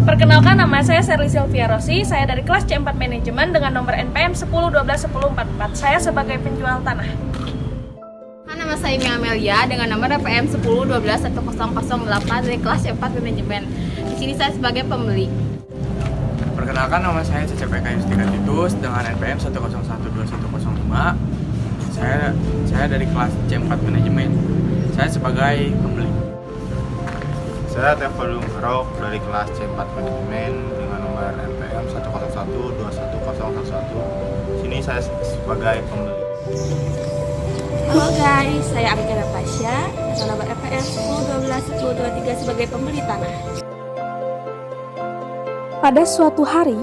Perkenalkan, nama saya Sherly Sylvia Rossi. Saya dari kelas C4 Manajemen dengan nomor NPM 10121044. Saya sebagai penjual tanah. Nama saya Imi Amelia dengan nomor NPM 10121008 dari kelas C4 Manajemen. Di sini saya sebagai pembeli. Perkenalkan, nama saya Cecep Eka Yustika Titus dengan NPM 1012105. Saya dari kelas C4 Manajemen. Saya sebagai pembeli. Saya Tefalung Harok dari kelas C4 Manajemen dengan nomor NPM 1012111. Sini saya sebagai pembeli. Halo guys, saya Amika Natasha dengan nomor NPM 10121023 sebagai pembeli tanah. Pada suatu hari,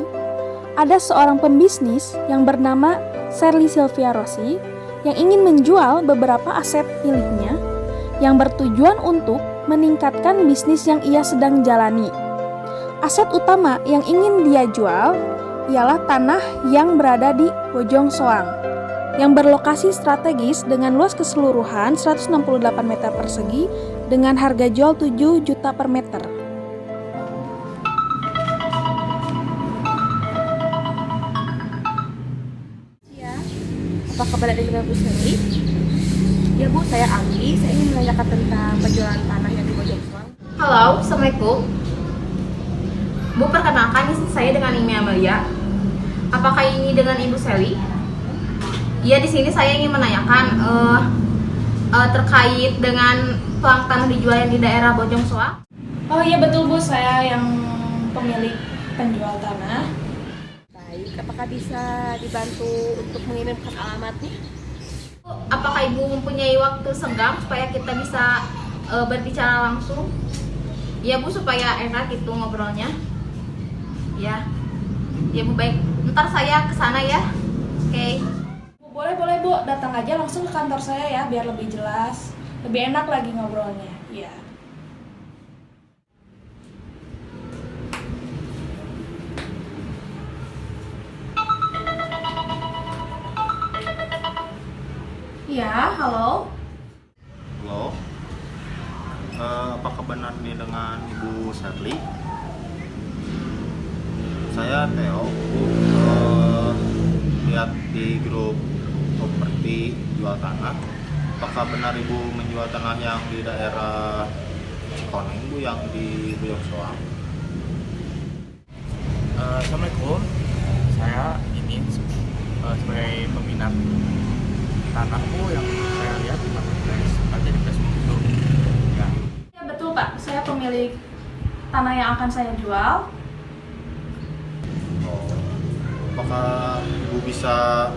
ada seorang pembisnis yang bernama Sherly Sylvia Rossi yang ingin menjual beberapa aset miliknya yang bertujuan untuk meningkatkan bisnis yang ia sedang jalani. Aset utama yang ingin dia jual ialah tanah yang berada di Bojong Soang, yang berlokasi strategis dengan luas keseluruhan 168 meter persegi dengan harga jual 7 juta per meter. Ya, apa kabar dengan Bu Sherly? Ya Bu, saya Anggi. Saya ingin menanyakan tentang penjualan tanah yang di Bojong Soang. Halo, Assalamualaikum. Bu, perkenalkan ini saya dengan Imi Amelia. Apakah ini dengan Ibu Sherly? Ya, di sini saya ingin menanyakan terkait dengan pelang tanah dijual yang di daerah Bojong Soang. Oh iya betul Bu, saya yang pemilik penjual tanah. Baik, apakah bisa dibantu untuk mengirimkan alamatnya? Apakah Ibu mempunyai waktu senggang supaya kita bisa berbicara langsung? Ya Bu, supaya enak gitu ngobrolnya. Ya Bu, baik. Ntar saya kesana ya. Oke. Boleh Bu, datang aja langsung ke kantor saya ya, biar lebih jelas, lebih enak lagi ngobrolnya. Iya. Iya, halo. Halo, apakah benar ini dengan Ibu Sherly? Saya Theo. Lihat di grup properti jual tanah. Apakah benar Ibu menjual tanah yang di daerah Cikoneng, Bu, yang di Bojong Soang? Assalamualaikum. Saya ini sebagai peminat tanah Bu yang saya lihat di marketplace, ada di Facebook itu. Ya. Ya betul Pak, saya pemilik tanah yang akan saya jual. Oh, apakah Ibu bisa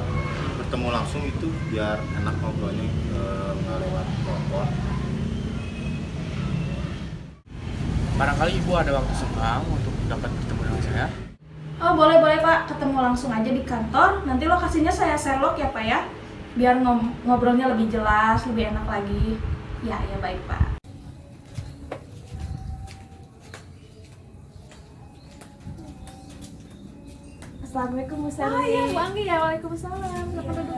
bertemu langsung itu biar enak ngobrolnya, nggak lewat telepon? Barangkali Ibu ada waktu senggang untuk dapat bertemu dengan saya. Oh boleh Pak, ketemu langsung aja di kantor. Nanti lokasinya saya share log ya Pak ya, biar ngobrolnya lebih jelas, lebih enak lagi. Ya baik Pak. Assalamualaikum Bu Oh Sherly. iya Bu Anggi ya, waalaikumsalam. Selamat duduk Bu.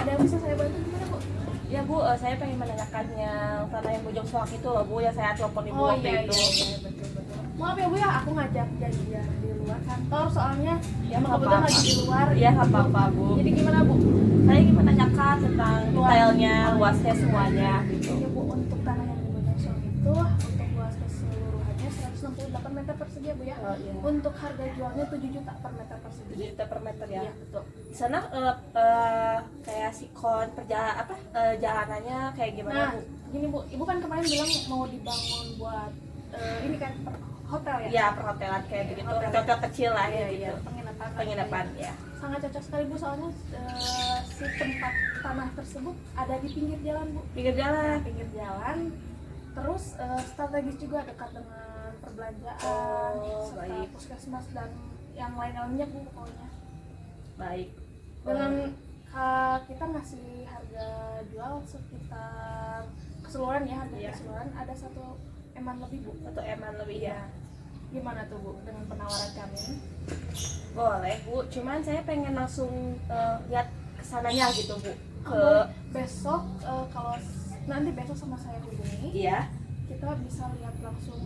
Ada yang bisa saya bantu gimana Bu? Ya Bu, saya pengen menanyakan yang tanah yang Bojong Soang itu loh Bu, yang saya telepon Ibu waktu itu. Iya, betul. Maaf ya Bu ya, aku ngajak janjian di luar kantor soalnya Ya, emang nggak kebetulan apa-apa. lagi di luar. Ya nggak apa-apa Bu. Jadi gimana Bu? Saya ingin menanyakan tentang detailnya, luasnya semuanya gitu. Ya Bu, untuk tanah yang di Bojong Soang itu untuk luas keseluruhannya 168 meter persegi ya Bu ya. Oh, iya. Untuk harga jualnya 7 juta per meter persegi. 7 juta per meter ya. Iya, betul. Di sana kayak sikon jalanannya kayak gimana Nah, Bu? gini Bu, Ibu kan kemarin bilang mau dibangun buat ini kan hotel ya? Ya perhotelan kayak begitu, hotel kecil lah ya gitu. Penginapan ya. Sangat cocok sekali Bu, soalnya si tempat tanah tersebut ada di pinggir jalan Bu. Pinggir jalan. Pinggir jalan. Terus strategis juga dekat dengan perbelanjaan, Oh, serta baik. puskesmas dan yang lain-lainnya Bu pokoknya. Baik. Dengan kita ngasih harga jual sekitar keseluruhan ya, harga Iya. keseluruhan ada 1 eman lebih Bu. 1 eman lebih ya. Gimana tuh Bu dengan penawaran kami? Boleh Bu, cuman saya pengen langsung lihat kesananya gitu Bu. Boleh. Besok kalau nanti besok sama saya hubungi, Iya. kita bisa lihat langsung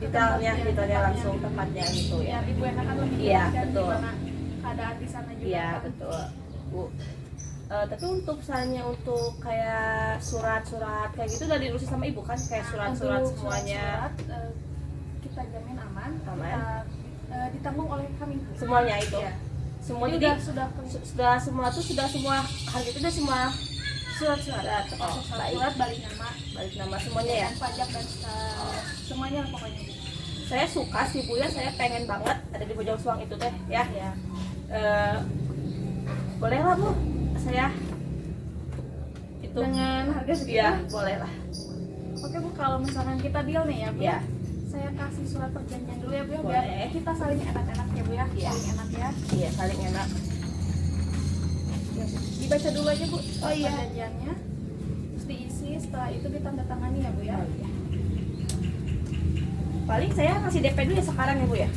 detailnya langsung tempatnya gitu ya. Biar ibu enak kan lebih Iya, jelas kan betul. gimana keadaan di sana juga. Iya kan. betul Bu. Tapi untuk misalnya untuk kayak surat-surat kayak gitu udah diurusin sama ibu kan, kayak surat-surat Untuk semuanya surat-surat, kita jamin aman. Aman. Kita, ditanggung oleh kami. semuanya itu Iya. semua Jadi jadi sudah sudah semua harga itu udah semua surat-surat. Oh, baik. Surat balik nama semuanya ya. dan pajak dan semuanya lah pokoknya. Saya suka sih Bu ya, saya pengen banget ada di Bojong Soang itu teh ya. Ya. Boleh lah Bu, saya itu Dengan harga segitu. ya boleh lah. Oke Bu, kalau misalkan kita deal nih ya Bu. Ya. Saya kasih surat perjanjian dulu ya Bu ya, Boleh. biar kita saling enak-enak ya Bu ya. Iya. Saling enak ya. Iya saling enak. Dibaca dulu aja Bu surat iya. perjanjiannya. Terus diisi, setelah itu ditandatangani ya Bu ya. Paling saya kasih DP dulu ya sekarang ya Bu ya.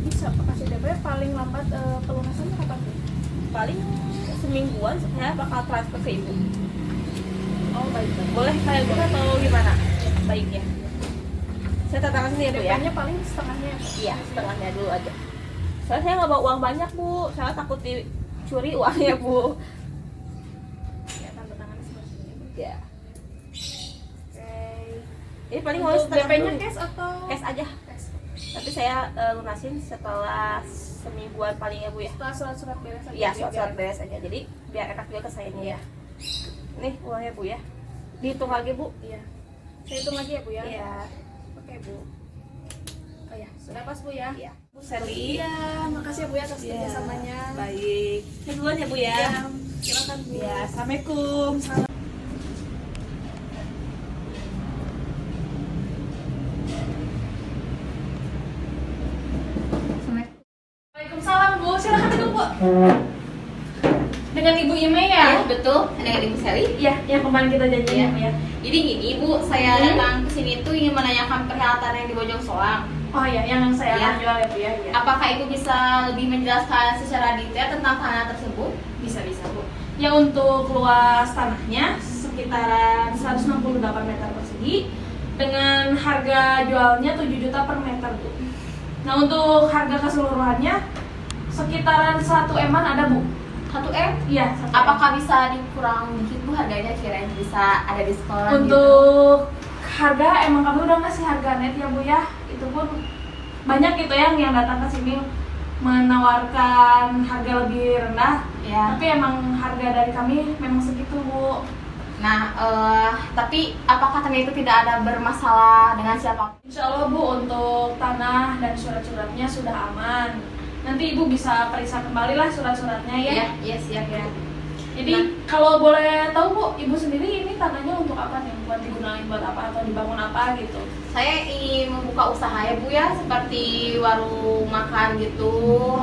Bisa kasih DP paling lambat pelunasannya kapan Bu? Paling semingguan saya bakal transfer ke ibu. Oh baik. Boleh kayak gitu atau gimana? Baiknya. Saya tanda tangan sini ya Bu ya. DP-nya paling setengahnya ya Bu? Iya, setengahnya dulu aja. Soalnya saya nggak bawa uang banyak Bu, saya takut dicuri uangnya Bu. Ya tanda tangannya sebelah sini Bu. Ya. Oke. Ini paling mau Untuk setengah DP-nya dulu. cash atau? Cash aja. Cash. Tapi saya lunasin setelah semingguan paling ya Bu ya. Setelah surat-surat beres aja. Iya, Bu, surat-surat biar- beres aja. Jadi biar enak juga ke sayanya Iya. ya. Nih uangnya Bu ya. Dihitung lagi Bu. Iya. Saya hitung lagi ya Bu ya. Iya. Oke Bu. Oh ya, sudah pas Bu ya. Iya. Bu Sally. Iya, makasih ya Bu ya atas Iya. kerjasamanya. Baik. Ini duluan ya Bu ya. Iya, silakan Bu. Ya, assalamualaikum. Waalaikumsalam Bu, silakan duduk Bu. Dengan Ibu Ime ya? Ya, betul. Dengan Ibu Sally. Iya, yang kemarin kita janjiin Iya. ya Bu ya. Jadi gini Bu, saya datang ke sini tuh ingin menanyakan perhelatan yang di Bojong Soang. Oh iya, yang saya Iya. akan jual ya Bu ya. Iya. Apakah Ibu bisa lebih menjelaskan secara detail tentang tanah tersebut? Bisa Bu. Ya untuk luas tanahnya sekitaran 168 meter persegi dengan harga jualnya 7 juta per meter Bu. Nah untuk harga keseluruhannya sekitaran 1 M-an ada Bu. 1 M? Iya. 1 M. Apakah bisa dikurang dikit Bu harganya, kirain bisa ada diskon gitu? Untuk harga emang kami udah ngasih harga net ya Bu ya. Itu pun banyak gitu yang datang ke sini menawarkan harga lebih rendah. Ya. Tapi emang harga dari kami memang segitu Bu. Nah, tapi apakah tanah itu tidak ada bermasalah dengan siapa? Insya Allah Bu untuk tanah dan surat-suratnya sudah aman. Nanti Ibu bisa periksa kembali lah surat-suratnya ya. Iya siap ya. Jadi kalau boleh tahu Bu, Ibu sendiri ini tanahnya untuk apa nih? Buat digunakan buat apa atau dibangun apa gitu? Saya ingin membuka usaha ya Bu ya, seperti warung makan gitu.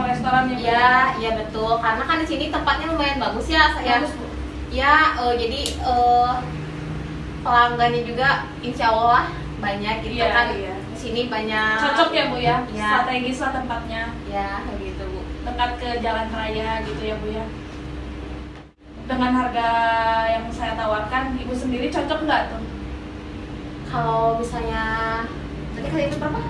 Restoran ya Bu? Iya, iya betul. Karena kan di sini tempatnya lumayan bagus ya, saya. Bagus, Bu. Ya, jadi pelanggannya juga insya Allah banyak gitu Iya, kan. iya. Di sini banyak. Cocok ya Bu ya? Iya. Strategis lah tempatnya. Ya, kayak gitu Bu. Dekat ke jalan raya gitu ya Bu ya. Dengan harga yang saya tawarkan, Ibu sendiri cocok nggak tuh? Kalau misalnya nanti kali itu berapa?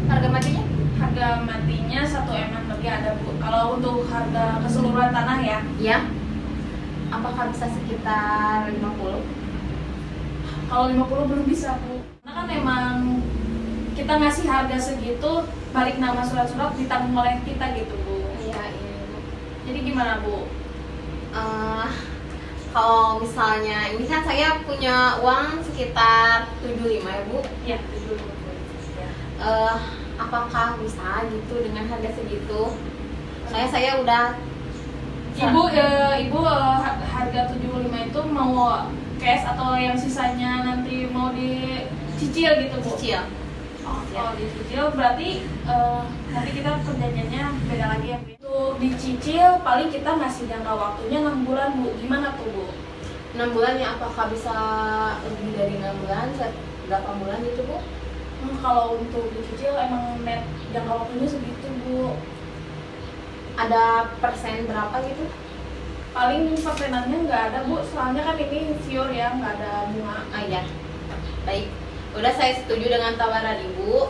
Harga matinya? Harga matinya 1 M-an lebih ada Bu. Kalau untuk harga keseluruhan tanah ya, Iya. Apakah bisa sekitar 50? kalau 50 belum bisa Bu. Karena kan emang kita ngasih harga segitu, balik nama surat-surat ditanggung oleh kita gitu Bu. Iya, iya Bu. Jadi gimana Bu? Kalau misalnya ini kan saya punya uang sekitar 75 ya Bu. Ya, itu dulu Bu. Ya. Apakah bisa gitu dengan harga segitu? Saya udah Ibu harga 75 itu mau cash atau yang sisanya nanti mau dicicil gitu Bu? cicil. Oh, kalau dicicil berarti nanti kita perjanjiannya beda lagi ya Bu. Untuk dicicil paling kita ngasih jangka waktunya 6 bulan Bu. Gimana tuh Bu? 6 bulan ya, apakah bisa lebih dari 6 bulan? 8 bulan gitu Bu? Kalau untuk dicicil emang net jangka waktunya segitu Bu. Ada persen berapa gitu? Paling persenannya nggak ada Bu, soalnya kan ini pure ya, nggak ada bunga. Ah iya. Baik. Udah saya setuju dengan tawaran Ibu.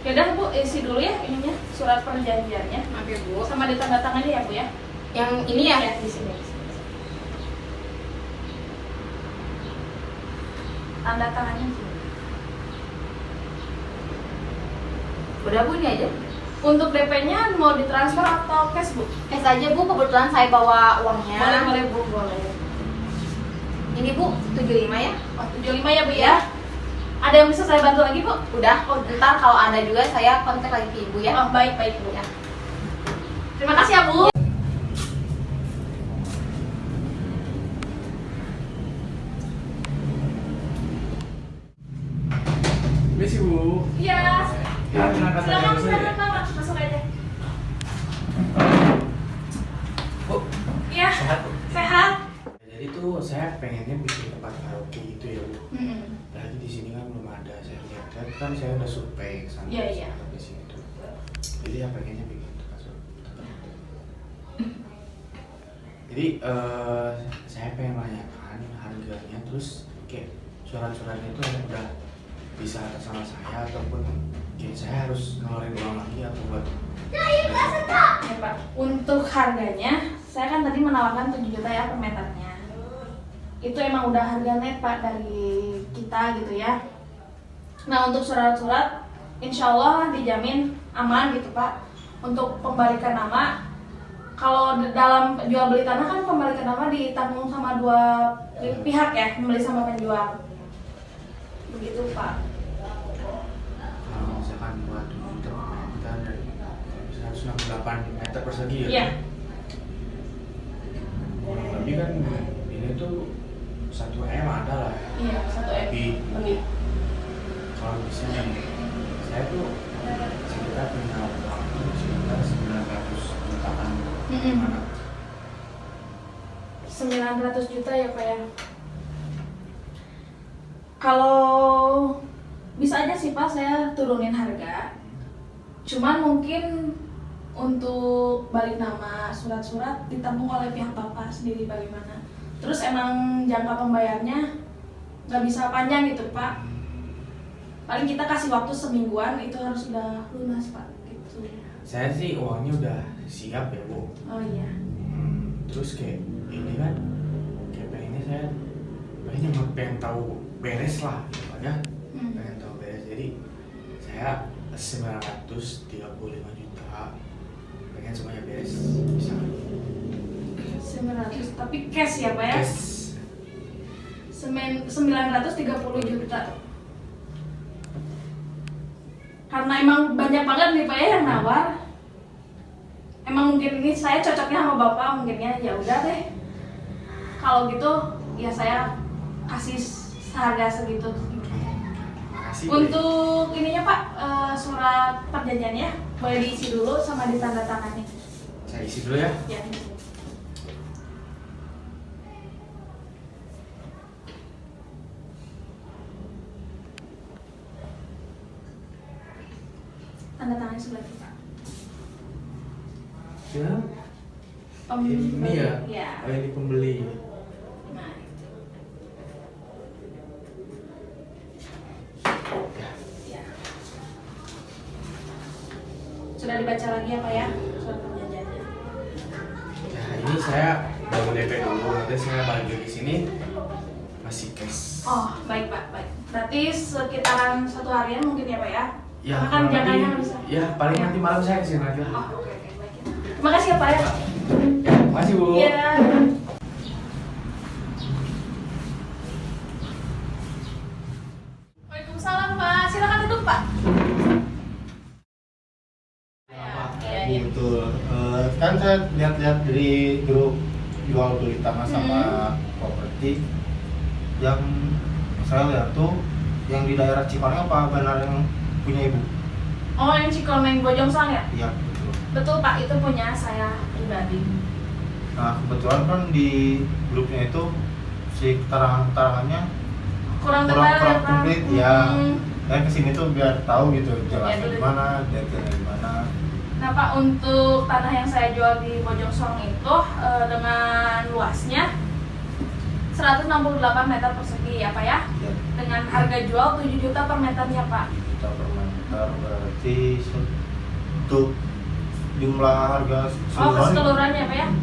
Yaudah Bu, isi dulu ya ininya, surat perjanjiannya. Maaf ya Bu. Sama ditandatangannya ya Bu ya. Yang ini ya? Di sini. Tanda tangannya sih. Udah Bu, ini aja. Untuk DP-nya mau ditransfer atau cash Bu? Cash aja Bu, kebetulan saya bawa uangnya. Boleh Bu, boleh. Ini Bu, 75 ya? Oh, 75 ya Bu ya. Ada yang bisa saya bantu lagi Bu? Udah, ntar kalau ada juga saya kontak lagi ke Ibu ya. Oh, baik Bu. Ya. Terima kasih ya Bu. Misi Bu. Iya. Ya, silakan Silakan saja. Pak, masuk aja. Bu, Iya. sehat Bu. Sehat. Jadi tuh saya pengennya bikin tempat karaoke gitu ya Bu. Mm-mm. Lagi di sini kan belum ada, saya lihat kan saya udah survei sana Iya. di sini tuh. Jadi ya pengennya bikin tempat karaoke. Jadi saya pengen menanyakan harganya, terus kayak surat-suratnya itu udah bisa atas sama saya ataupun kayak saya harus ngeluarin uang lagi atau buat Ya Pak, untuk harganya saya kan tadi menawarkan 7 juta ya per meternya. Itu emang udah harga net Pak dari kita gitu ya. Nah untuk surat-surat insya Allah dijamin aman gitu Pak. Untuk pembalikan nama, kalau dalam jual beli tanah kan pembalikan nama ditanggung sama dua pihak ya, pembeli sama penjual. Begitu Pak. kalau misalkan buat untuk meter dan 168 meter persegi ya. Iya. Kurang lebih kan ini tuh 1 M ada lah ya. Iya, 1 M. Lebih. Kalau bisa nih, saya tuh sekitar punya waktu sekitar 900 jutaan. Mm-mm. Mana? 900 juta ya Pak ya. Kalau bisa aja sih Pak saya turunin harga. Cuman mungkin untuk balik nama surat-surat ditanggung oleh pihak Bapak sendiri bagaimana. Terus emang jangka pembayarnya nggak bisa panjang gitu Pak. Paling kita kasih waktu semingguan itu harus sudah lunas Pak gitu. Saya sih uangnya udah siap ya Bu. Oh iya. Terus kayak ini kan kayak pengennya saya pengen tahu beres lah gitu kan ya. Pengen tahu beres, jadi saya 935 juta pengen semuanya beres, bisa 900 tapi cash ya Pak ya. cash. 930 juta. Karena emang banyak banget nih Pak ya yang nawar. Emang mungkin ini saya cocoknya sama Bapak, mungkinnya ya udah deh. Kalau gitu ya saya kasih seharga segitu. Makasih. Untuk ininya Pak, surat perjanjiannya boleh diisi dulu sama ditandatangani. Saya isi dulu ya. Ya. Tanda tangan sebelah kita. Ya. Pembeli. Ini ya. Ya. Oh, ini pembeli. Nah, itu. Ya. Ya. Sudah dibaca lagi ya Pak ya surat perjanjiannya. Ya, ini saya baru DP dulu, nanti saya balik lagi sini masih cash. Oh baik Pak, baik. Berarti sekitaran 1 harian mungkin ya Pak ya? Ya, Karena kan kurang jangkanya lebih- bisa. ya paling nanti malam saya kesini lagi lah. Oh oke baik ya. Terima kasih ya Pak ya. Makasih Bu. Iya. Waalaikumsalam Pak, silakan duduk Pak. Iya. Betul. Kan saya lihat-lihat dari grup jual beli tanah sama properti yang saya lihat tuh yang di daerah Cikoneng apa benar yang punya ibu? Oh yang Cikoneng Bojongsang ya? Iya betul. Betul Pak, itu punya saya pribadi. Nah kebetulan kan di grupnya itu si keterangannya Kurang kurang detail ya Pak? komplit ya. Hmm. Dan kesini tuh biar tahu gitu jelasnya dulu. gimana, detailnya gimana. Nah Pak, untuk tanah yang saya jual di Bojongsong itu dengan luasnya 168 meter persegi ya Pak ya? Ya, Dengan harga jual 7 juta per meternya Pak. kita pernah. meter, berarti untuk jumlah harga Oh, keseluruhannya Pak ya?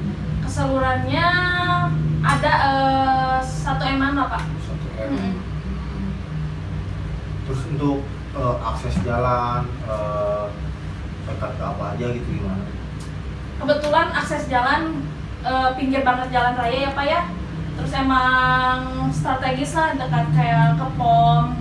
Keseluruhannya ada 1 M-an lah Pak. 1 M. Terus untuk akses jalan, dekat ke apa aja gitu gimana? Kebetulan akses jalan pinggir banget jalan raya ya Pak ya. Terus emang strategis lah, dekat kayak ke POM,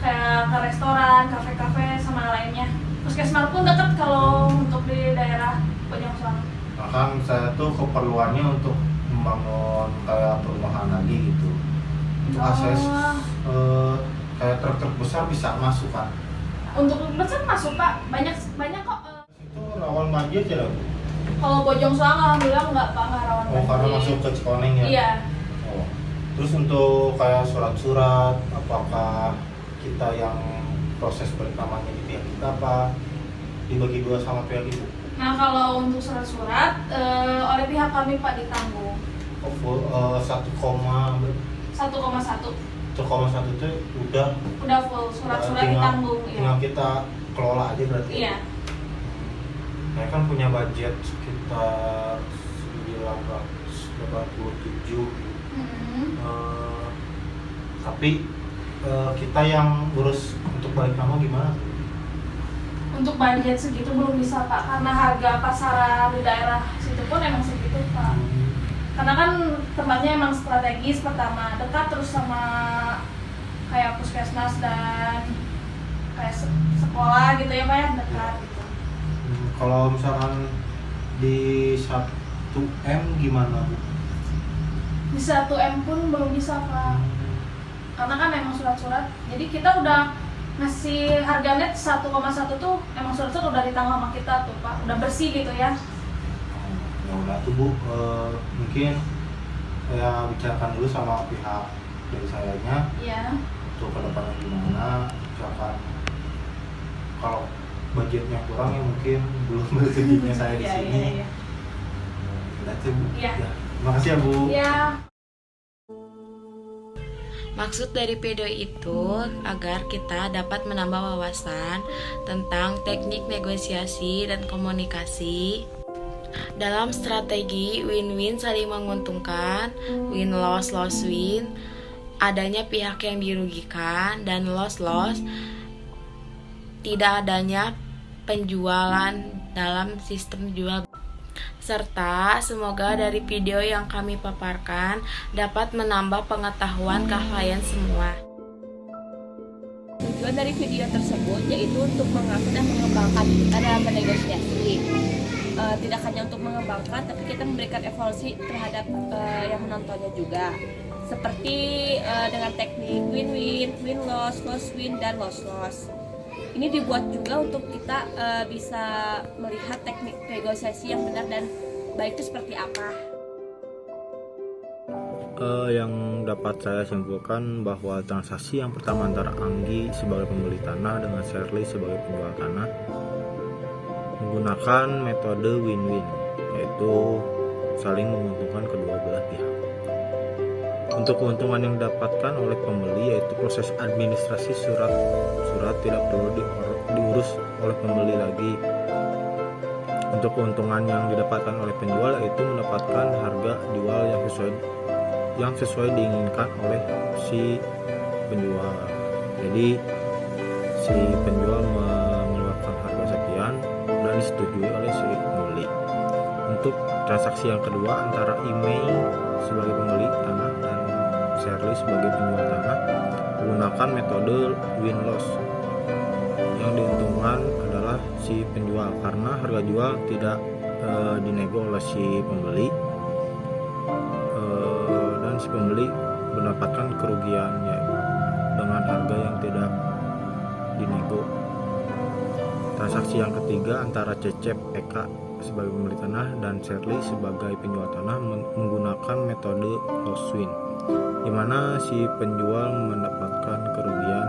kayak ke restoran, kafe-kafe sama lainnya. Puskesmas pun dekat kalau untuk di daerah Bojong Soang. Nah kan saya tuh keperluannya untuk membangun kayak perumahan lagi gitu. Untuk akses kayak truk-truk besar bisa masuk kan? Untuk besar masuk Pak, banyak kok. Itu rawan banjir tidak Bu? Kalau Bojong Soang alhamdulillah nggak Pak, nggak rawan Oh karena banjir. masuk ke Cikoneng ya? Iya. Oh. Terus untuk kayak surat-surat, apakah kita yang proses balik namanya di pihak kita apa dibagi dua sama pihak ibu? Nah kalau untuk surat-surat oleh pihak kami Pak ditanggung Oh, full, 1,1 itu udah full surat-surat ditanggung ya. tinggal kita kelola aja berarti. Iya. Saya kan punya budget sekitar 987. Tapi kita yang urus untuk balik nama gimana? Untuk budget segitu belum bisa Pak, karena harga pasaran di daerah situ pun emang segitu Pak. Karena kan tempatnya emang strategis, pertama dekat terus sama kayak puskesmas dan kayak sekolah gitu ya Pak ya, dekat gitu. Kalau misalkan di 1M gimana Bu? Di 1M pun belum bisa Pak, karena kan emang surat-surat. Jadi kita udah ngasih harga net 1,1 tuh emang surat-surat udah ditanggung sama kita tuh Pak, udah bersih gitu ya. Ya udah tuh Bu, mungkin saya bicarakan dulu sama pihak dari sayanya Iya. untuk kedepannya gimana. Misalkan kalau budgetnya kurang ya mungkin belum rezekinya saya di sini. Iya. Udah tuh Bu. Iya. Ya, terima kasih ya Bu. Iya. Maksud dari video itu agar kita dapat menambah wawasan tentang teknik negosiasi dan komunikasi dalam strategi win-win saling menguntungkan, win-loss-loss-win, adanya pihak yang dirugikan, dan loss-loss, tidak adanya penjualan dalam sistem jual. Serta semoga dari video yang kami paparkan dapat menambah pengetahuan kalian semua. Tujuan dari video tersebut yaitu untuk mengangkat dan mengembangkan kita dalam bernegosiasi. Tidak hanya untuk mengembangkan, tapi kita memberikan evaluasi terhadap yang menontonnya juga. Seperti dengan teknik win-win, win-loss, loss-win, dan loss-loss. Ini dibuat juga untuk kita bisa melihat teknik negosiasi yang benar dan baik itu seperti apa. Yang dapat saya simpulkan bahwa transaksi yang pertama antara Anggi sebagai pembeli tanah dengan Shirley sebagai penjual tanah menggunakan metode win-win, yaitu saling menguntungkan kedua belah pihak. Untuk keuntungan yang didapatkan oleh pembeli yaitu proses administrasi surat tidak perlu diurus oleh pembeli lagi. Untuk keuntungan yang didapatkan oleh penjual yaitu mendapatkan harga jual yang sesuai diinginkan oleh si penjual. Jadi si penjual mengeluarkan harga sekian dan disetujui oleh si pembeli. Untuk transaksi yang kedua antara Imei sebagai pembeli tanah dan Shirley sebagai penjual tanah menggunakan metode win-loss. Yang diuntungkan adalah si penjual karena harga jual tidak dinego oleh si pembeli, dan si pembeli mendapatkan kerugiannya dengan harga yang tidak dinego. Transaksi yang ketiga antara Cecep Eka sebagai pembeli tanah dan Shirley sebagai penjual tanah menggunakan metode loss win, di mana si penjual mendapatkan kerugian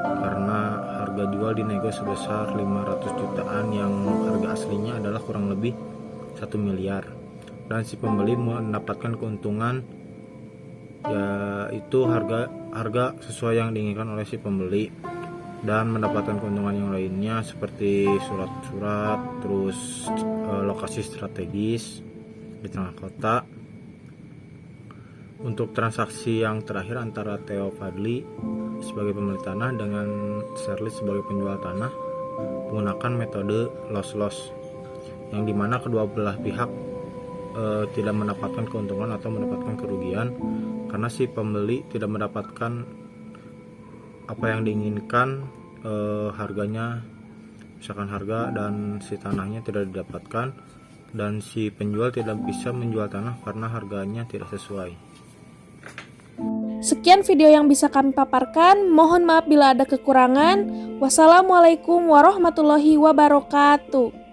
karena harga jual dinego sebesar 500 jutaan yang harga aslinya adalah kurang lebih 1 miliar, dan si pembeli mendapatkan keuntungan yaitu harga sesuai yang diinginkan oleh si pembeli. dan mendapatkan keuntungan yang lainnya seperti surat-surat, terus lokasi strategis di tengah kota. Untuk transaksi yang terakhir antara Theo Fadli sebagai pemilik tanah dengan Sherly sebagai penjual tanah menggunakan metode loss-loss, yang dimana kedua belah pihak tidak mendapatkan keuntungan atau mendapatkan kerugian karena si pembeli tidak mendapatkan apa yang diinginkan, harganya misalkan harga dan si tanahnya tidak didapatkan, dan si penjual tidak bisa menjual tanah karena harganya tidak sesuai. Sekian video yang bisa kami paparkan. Mohon maaf bila ada kekurangan. Wassalamualaikum warahmatullahi wabarakatuh.